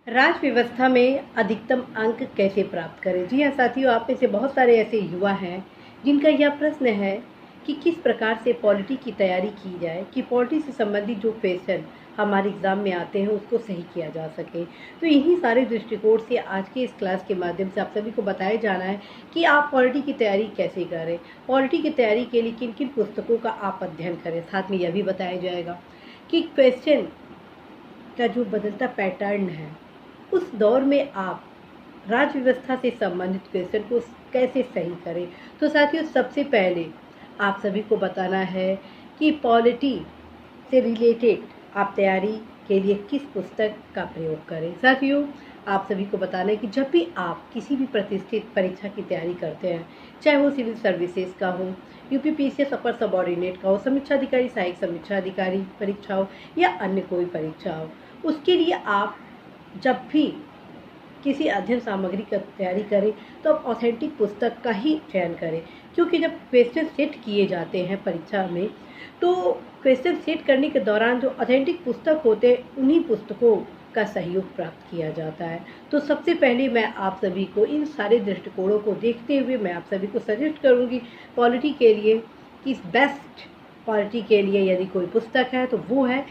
राज व्यवस्था में अधिकतम अंक कैसे प्राप्त करें? जी हाँ साथियों, आप में से बहुत सारे ऐसे युवा हैं जिनका यह प्रश्न है कि किस प्रकार से पॉलिटी की तैयारी की जाए कि पॉलिटी से संबंधित जो क्वेश्चन हमारे एग्ज़ाम में आते हैं उसको सही किया जा सके। तो इन्हीं सारे दृष्टिकोण से आज के इस क्लास के माध्यम से आप सभी को बताया जाना है कि आप पॉलिटी की तैयारी कैसे करें, पॉलिटी की तैयारी के लिए किन किन पुस्तकों का आप अध्ययन करें। साथ में यह भी बताया जाएगा कि क्वेश्चन का जो बदलता पैटर्न है उस दौर में आप राज्य व्यवस्था से संबंधित क्वेश्चन को कैसे सही करें। तो साथियों, सबसे पहले आप सभी को बताना है कि पॉलिटी से रिलेटेड आप तैयारी के लिए किस पुस्तक का प्रयोग करें। साथियों, आप सभी को बताना है कि जब भी आप किसी भी प्रतिष्ठित परीक्षा की तैयारी करते हैं, चाहे वो सिविल सर्विसेज का हो, यूपीपीसीएस अपर सबऑर्डिनेट का हो, समीक्षा अधिकारी, सहायक समीक्षा अधिकारी परीक्षा हो या अन्य कोई परीक्षा हो, उसके लिए आप जब भी किसी अध्ययन सामग्री का तैयारी करें तो आप ऑथेंटिक पुस्तक का ही चयन करें, क्योंकि जब क्वेश्चन सेट किए जाते हैं परीक्षा में तो क्वेश्चन सेट करने के दौरान जो ऑथेंटिक पुस्तक होते हैं उन्हीं पुस्तकों का सहयोग प्राप्त किया जाता है। तो सबसे पहले मैं आप सभी को इन सारे दृष्टिकोणों को देखते हुए मैं आप सभी को सजेस्ट करूँगी पॉलिटी के लिए कि बेस्ट पॉलिटी के लिए यदि कोई पुस्तक है तो वो है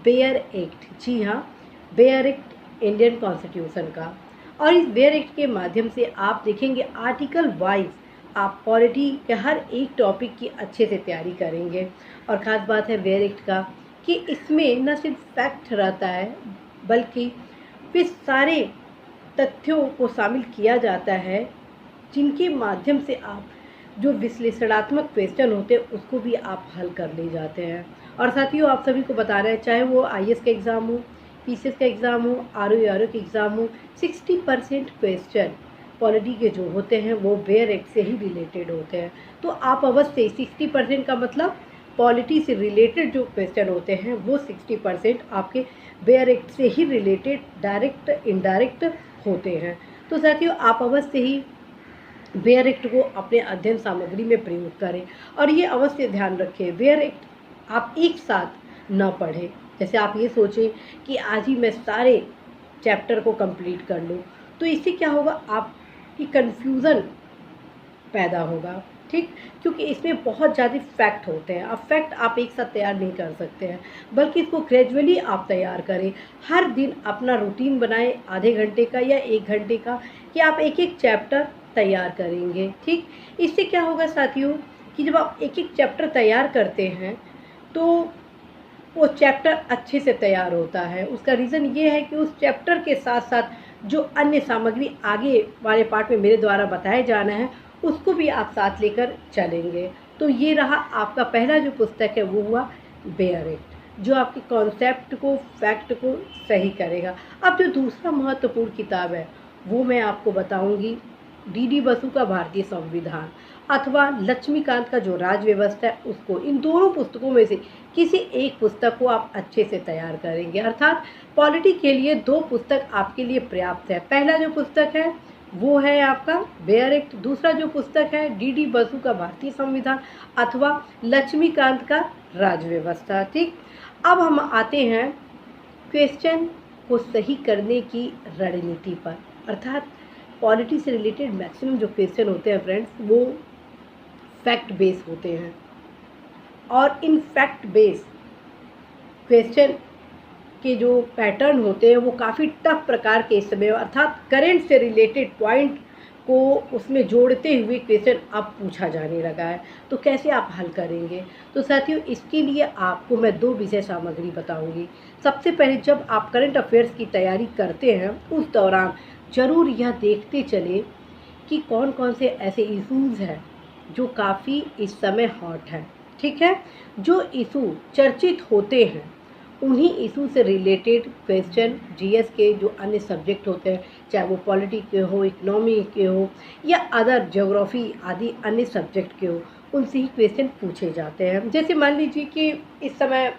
बेयर एक्ट। जी हाँ, बेयर एक्ट इंडियन कॉन्स्टिट्यूशन का। और इस बेयर एक्ट के माध्यम से आप देखेंगे आर्टिकल वाइज आप पॉलिटी के हर एक टॉपिक की अच्छे से तैयारी करेंगे। और ख़ास बात है बेयर एक्ट का कि इसमें न सिर्फ फैक्ट रहता है बल्कि वे सारे तथ्यों को शामिल किया जाता है जिनके माध्यम से आप जो विश्लेषणात्मक क्वेश्चन होते हैं उसको भी आप हल कर ले जाते हैं। और साथियों, आप सभी को बता रहे हैं चाहे वो आईएएस का एग्ज़ाम हो, पीसीएस का एग्ज़ाम हो, आरओ का एग्ज़ाम हो, 60% क्वेश्चन पॉलिटी के जो होते हैं वो बेयर एक्ट से ही रिलेटेड होते हैं। तो आप अवश्य 60% का मतलब पॉलिटी से रिलेटेड जो क्वेश्चन होते हैं वो 60% आपके बेयर एक्ट से ही रिलेटेड डायरेक्ट इनडायरेक्ट होते हैं। तो साथियों, आप अवश्य ही बेयर एक्ट को अपने अध्ययन सामग्री में प्रयोग करें। और ये अवश्य ध्यान रखें, बेयर एक्ट आप एक साथ न पढ़ें। जैसे आप ये सोचें कि आज ही मैं सारे चैप्टर को कंप्लीट कर लूँ, तो इससे क्या होगा, आपकी कन्फ्यूज़न पैदा होगा, ठीक, क्योंकि इसमें बहुत ज़्यादा फैक्ट होते हैं। अब फैक्ट आप एक साथ तैयार नहीं कर सकते हैं, बल्कि इसको ग्रेजुअली आप तैयार करें। हर दिन अपना रूटीन बनाएं आधे घंटे का या 1 घंटे का कि आप एक एक चैप्टर तैयार करेंगे, ठीक। इससे क्या होगा साथियों कि जब आप एक एक चैप्टर तैयार करते हैं तो वो चैप्टर अच्छे से तैयार होता है। उसका रीज़न ये है कि उस चैप्टर के साथ साथ जो अन्य सामग्री आगे वाले पार्ट में मेरे द्वारा बताया जाना है उसको भी आप साथ लेकर चलेंगे। तो ये रहा आपका पहला जो पुस्तक है वो हुआ बेयर एक्ट, जो आपके कॉन्सेप्ट को, फैक्ट को सही करेगा। अब जो दूसरा महत्वपूर्ण किताब है वो मैं आपको बताऊंगी डीडी बसु का भारतीय संविधान अथवा लक्ष्मीकांत का जो राज व्यवस्था है उसको। इन दोनों पुस्तकों में से किसी एक पुस्तक को आप अच्छे से तैयार करेंगे। अर्थात पॉलिटी के लिए 2 पुस्तक आपके लिए पर्याप्त है। पहला जो पुस्तक है वो है आपका बेयर एक्ट, दूसरा जो पुस्तक है डीडी बसु का भारतीय संविधान अथवा लक्ष्मीकांत का राज व्यवस्था, ठीक। अब हम आते हैं क्वेश्चन को सही करने की रणनीति पर। अर्थात पॉलिटी से रिलेटेड मैक्सिमम जो क्वेश्चन होते हैं फ्रेंड्स वो फैक्ट बेस होते हैं, और इन फैक्ट बेस क्वेश्चन के जो पैटर्न होते हैं वो काफ़ी टफ प्रकार के इस समय, अर्थात करंट से रिलेटेड पॉइंट को उसमें जोड़ते हुए क्वेश्चन अब पूछा जाने लगा है। तो कैसे आप हल करेंगे? तो साथियों, इसके लिए आपको मैं 2 विषय सामग्री बताऊंगी। सबसे पहले जब आप करंट अफेयर्स की तैयारी करते हैं उस दौरान ज़रूर यह देखते चले कि कौन कौन से ऐसे इशूज़ हैं जो काफ़ी इस समय हॉट हैं, ठीक है। जो इशू चर्चित होते हैं उन्हीं इशू से रिलेटेड क्वेश्चन जीएस के जो अन्य सब्जेक्ट होते हैं, चाहे वो पॉलिटी के हो, इकोनॉमी के हो या अदर ज्योग्राफी आदि अन्य सब्जेक्ट के हो, उनसे ही क्वेश्चन पूछे जाते हैं। जैसे मान लीजिए कि इस समय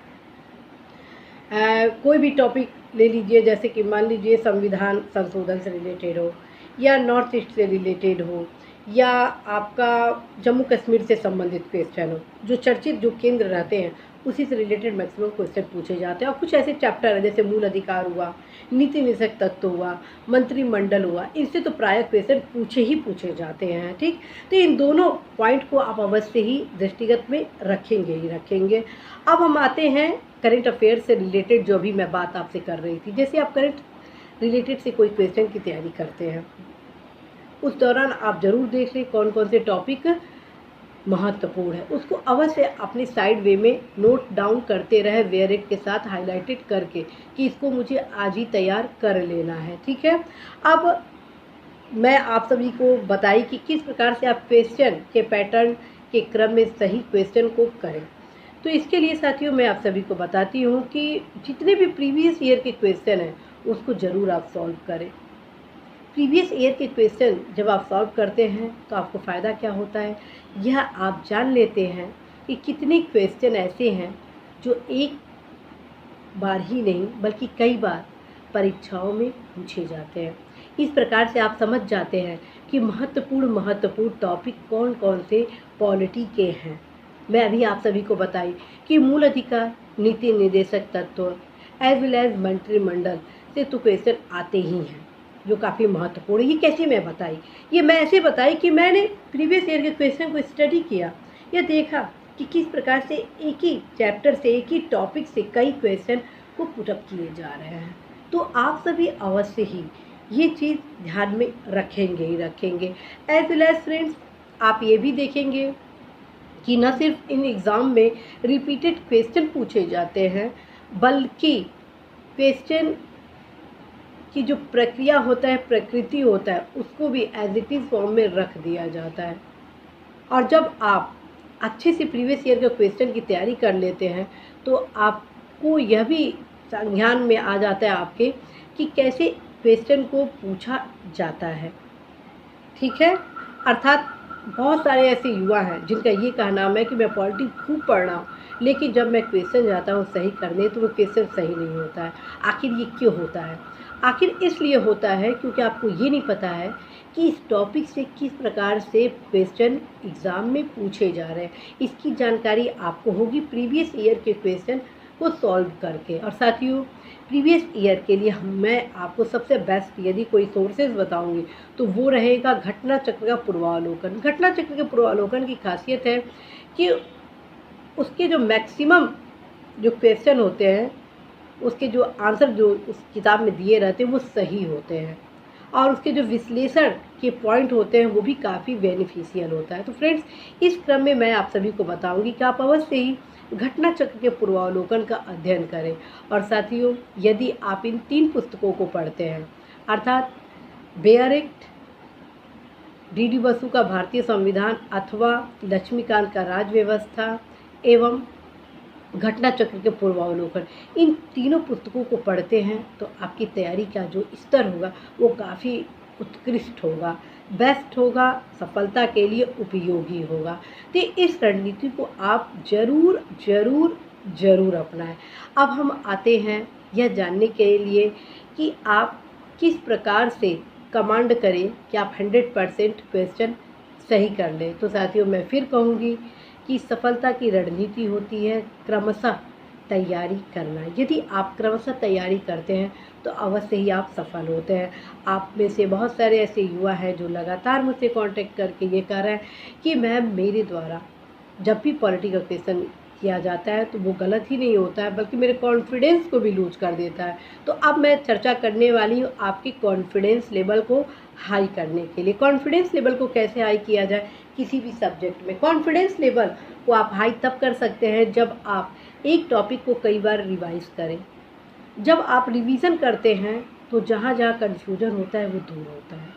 कोई भी टॉपिक ले लीजिए, जैसे कि मान लीजिए संविधान संशोधन से रिलेटेड हो या नॉर्थ ईस्ट से रिलेटेड हो या आपका जम्मू कश्मीर से संबंधित क्वेश्चन हो, जो चर्चित जो केंद्र रहते हैं उसी से रिलेटेड मैक्सिमम क्वेश्चन पूछे जाते हैं। और कुछ ऐसे चैप्टर हैं जैसे मूल अधिकार हुआ, नीति निषेध तत्व हुआ, मंत्रिमंडल हुआ, इनसे तो प्राय क्वेश्चन पूछे जाते हैं। ठीक, तो इन दोनों पॉइंट को आप अवश्य ही दृष्टिगत में रखेंगे ही रखेंगे। अब हम आते हैं करंट अफेयर से रिलेटेड, जो अभी मैं बात आपसे कर रही थी। जैसे आप करंट रिलेटेड से कोई क्वेश्चन की तैयारी करते हैं, उस दौरान आप जरूर देख लें कौन कौन से टॉपिक महत्वपूर्ण है, उसको अवश्य अपनी साइड वे में नोट डाउन करते रहे, वेयरेट के साथ हाईलाइटेड करके कि इसको मुझे आज ही तैयार कर लेना है। ठीक है, अब मैं आप सभी को बताई कि किस प्रकार से आप क्वेश्चन के पैटर्न के क्रम में सही क्वेश्चन को करें। तो इसके लिए साथियों मैं आप सभी को बताती हूँ कि जितने भी प्रीवियस ईयर के क्वेश्चन हैं उसको ज़रूर आप सॉल्व करें। प्रीवियस ईयर के क्वेश्चन जब आप सॉल्व करते हैं तो आपको फ़ायदा क्या होता है, यह आप जान लेते हैं कि कितने क्वेश्चन ऐसे हैं जो एक बार ही नहीं बल्कि कई बार परीक्षाओं में पूछे जाते हैं। इस प्रकार से आप समझ जाते हैं कि महत्वपूर्ण टॉपिक कौन कौन से पॉलिटी के हैं। मैं अभी आप सभी को बताई कि मूल अधिकार, नीति निर्देशक तत्व एज वेल एज मंत्रिमंडल से तो क्वेश्चन आते ही हैं जो काफ़ी महत्वपूर्ण है। ये कैसे मैं बताई, ये मैं ऐसे बताई कि मैंने प्रीवियस ईयर के क्वेश्चन को स्टडी किया, या देखा कि किस प्रकार से एक ही चैप्टर से, एक ही टॉपिक से कई क्वेश्चन को पुटअप किए जा रहे हैं। तो आप सभी अवश्य ही ये चीज़ ध्यान में रखेंगे ही रखेंगे। एज वेल एज फ्रेंड्स, आप ये भी देखेंगे कि न सिर्फ इन एग्ज़ाम में रिपीटेड क्वेश्चन पूछे जाते हैं, बल्कि क्वेश्चन की जो प्रक्रिया होता है, प्रकृति होता है, उसको भी एज इट इज़ फॉर्म में रख दिया जाता है। और जब आप अच्छे से प्रीवियस ईयर के क्वेश्चन की तैयारी कर लेते हैं तो आपको यह भी ध्यान में आ जाता है आपके कि कैसे क्वेश्चन को पूछा जाता है। ठीक है, अर्थात बहुत सारे ऐसे युवा हैं जिनका ये कहना है कि मैं पॉलिटी खूब पढ़ रहा हूँ, लेकिन जब मैं क्वेश्चन जाता हूँ सही करने तो वो क्वेश्चन सही नहीं होता है। आखिर ये क्यों होता है? आखिर इसलिए होता है क्योंकि आपको ये नहीं पता है कि इस टॉपिक से किस प्रकार से क्वेश्चन एग्ज़ाम में पूछे जा रहे हैं। इसकी जानकारी आपको होगी प्रीवियस ईयर के क्वेश्चन को सॉल्व करके। और साथियों, प्रीवियस ईयर के लिए मैं आपको सबसे बेस्ट यदि कोई सोर्सेज बताऊंगी तो वो रहेगा घटना चक्र का पूर्वावलोकन। घटना चक्र के पूर्वावलोकन की खासियत है कि उसके जो मैक्सिमम जो क्वेश्चन होते हैं, उसके जो आंसर जो उस किताब में दिए रहते हैं वो सही होते हैं, और उसके जो विश्लेषण के पॉइंट होते हैं वो भी काफ़ी बेनिफिशियल होता है। तो फ्रेंड्स, इस क्रम में मैं आप सभी को बताऊंगी कि आप अवश्य ही घटना चक्र के पूर्वावलोकन का अध्ययन करें। और साथियों, यदि आप इन 3 पुस्तकों को पढ़ते हैं, अर्थात बेयर एक्ट, डी बसु का भारतीय संविधान अथवा लक्ष्मीकांत का राज व्यवस्था एवं घटना चक्र के पूर्वावलोकन, इन तीनों पुस्तकों को पढ़ते हैं तो आपकी तैयारी का जो स्तर होगा वो काफ़ी उत्कृष्ट होगा, बेस्ट होगा, सफलता के लिए उपयोगी होगा। तो इस रणनीति को आप जरूर जरूर जरूर अपनाएं। अब हम आते हैं यह जानने के लिए कि आप किस प्रकार से कमांड करें कि आप 100% क्वेश्चन सही कर लें। तो साथियों, मैं फिर कहूँगी कि सफलता की रणनीति होती है क्रमशः तैयारी करना। यदि आप क्रमशः तैयारी करते हैं तो अवश्य ही आप सफल होते हैं। आप में से बहुत सारे ऐसे युवा हैं जो लगातार मुझसे कांटेक्ट करके ये कह रहे हैं कि मैम, मेरे द्वारा जब भी पॉलिटिकल क्वेश्चन किया जाता है तो वो गलत ही नहीं होता है बल्कि मेरे कॉन्फिडेंस को भी लूज कर देता है। तो अब मैं चर्चा करने वाली हूँ आपके कॉन्फिडेंस लेवल को हाई करने के लिए। कॉन्फिडेंस लेवल को कैसे हाई किया जाए किसी भी सब्जेक्ट में? कॉन्फिडेंस लेवल को आप हाई तब कर सकते हैं जब आप एक टॉपिक को कई बार रिवाइज करें। जब आप रिवीजन करते हैं तो जहाँ जहाँ कन्फ्यूजन होता है वो दूर होता है।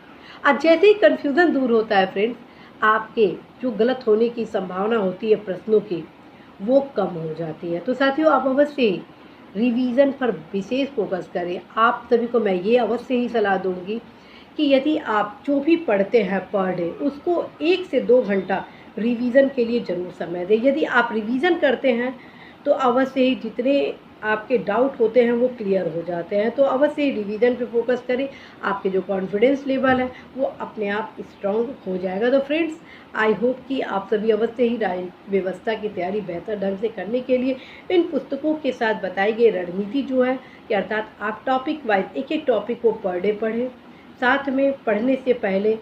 और जैसे ही कन्फ्यूज़न दूर होता है फ्रेंड्स, आपके जो गलत होने की संभावना होती है प्रश्नों की वो कम हो जाती है। तो साथियों, आप अवश्य ही रिवीजन पर विशेष फोकस करें। आप सभी को मैं ये अवश्य ही सलाह दूंगी कि यदि आप जो भी पढ़ते हैं पर डे उसको 1 से 2 घंटा रिवीजन के लिए ज़रूर समय दें। यदि आप रिवीजन करते हैं तो अवश्य ही जितने आपके डाउट होते हैं वो क्लियर हो जाते हैं। तो अवश्य ही रिवीजन पे फोकस करें, आपके जो कॉन्फिडेंस लेवल है वो अपने आप स्ट्रॉन्ग हो जाएगा। तो फ्रेंड्स, आई होप कि आप सभी अवश्य ही राज्य व्यवस्था की तैयारी बेहतर ढंग से करने के लिए इन पुस्तकों के साथ बताई गई रणनीति जो है कि अर्थात आप टॉपिक वाइज एक एक टॉपिक को पर डे पढ़ें। साथ में पढ़ने से पहले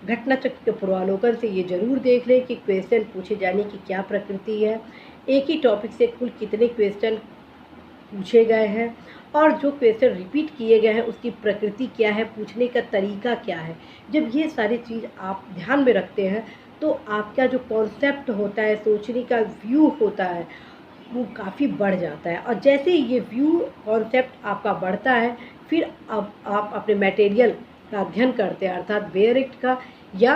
घटना चक्र के पूर्वावलोकन से ये जरूर देख लें कि क्वेश्चन पूछे जाने की क्या प्रकृति है, एक ही टॉपिक से कुल कितने क्वेश्चन पूछे गए हैं और जो क्वेश्चन रिपीट किए गए हैं उसकी प्रकृति क्या है, पूछने का तरीका क्या है। जब ये सारी चीज़ आप ध्यान में रखते हैं तो आपका जो कॉन्सेप्ट होता है, सोचने का व्यू होता है, वो काफ़ी बढ़ जाता है। और जैसे ये व्यू कॉन्सेप्ट आपका बढ़ता है, फिर अब आप अपने मटेरियल का अध्ययन करते हैं, अर्थात बेयरिक्ट का या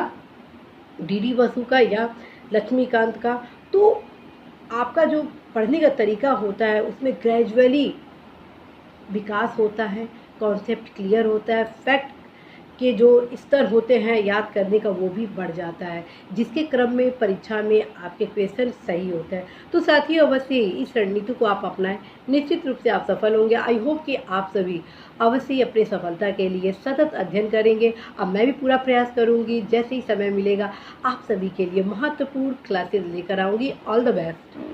डी बसु का या लक्ष्मीकांत का, तो आपका जो पढ़ने का तरीका होता है उसमें ग्रेजुअली विकास होता है, कॉन्सेप्ट क्लियर होता है, फैक्ट के जो स्तर होते हैं याद करने का वो भी बढ़ जाता है, जिसके क्रम में परीक्षा में आपके क्वेश्चन सही होते हैं। तो साथियों, अवश्य इस रणनीति को आप अपनाएं, निश्चित रूप से आप सफल होंगे। आई होप कि आप सभी अवश्य ही अपनी सफलता के लिए सतत अध्ययन करेंगे। अब मैं भी पूरा प्रयास करूंगी, जैसे ही समय मिलेगा आप सभी के लिए महत्वपूर्ण क्लासेस लेकर आऊँगी। All the best.